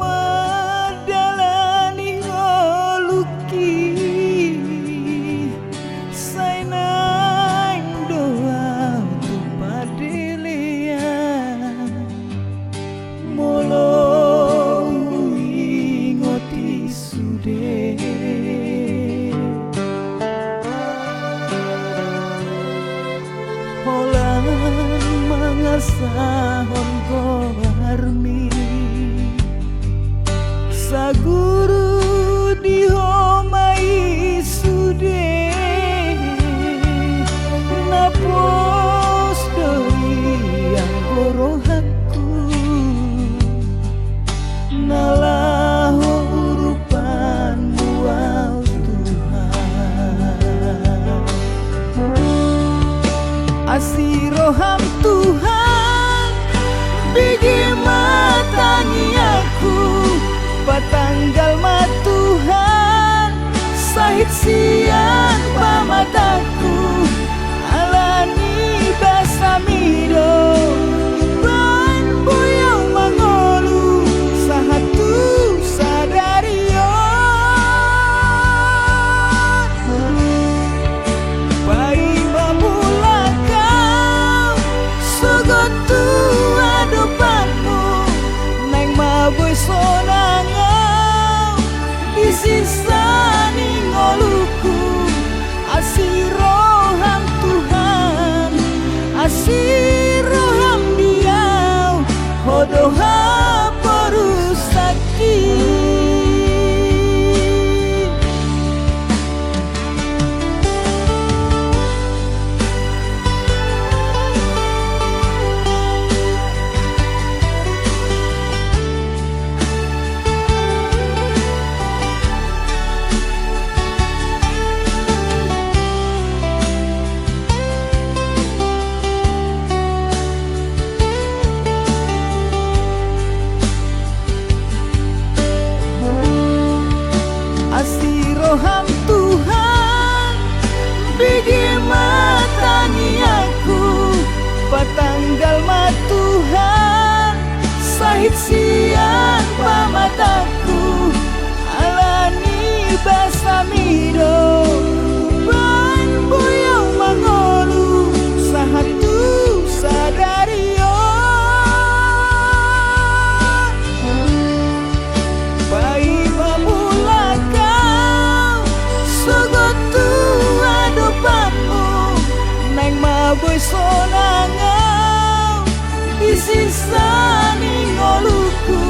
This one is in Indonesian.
madalani ngoluki sainain doa tu padelia molo ingoti sude holan mangasahon koharmi saguru dihomai sude napos doi yang gorohaku nalaho urupan mual Tuhan asiroham Tuhan bigi matangi aku patanggal ma Tuhan sahid siang pamataku alani basamido ban boyong mangolu sahatu sadarion pai babulakau sogotu adopanmu neng maboy sonangau disisani ngoluku asiroham Tuhan asiroham diau hodoha porusaki asiroham Tuhan bigi matangi aku patanggal ma Tuhan sahid siang pamataku alani basamido ban boyong mangolu sahatu sadarion pai babulakau sogotu adopanmu neng maboy sonangau disisani ngoluku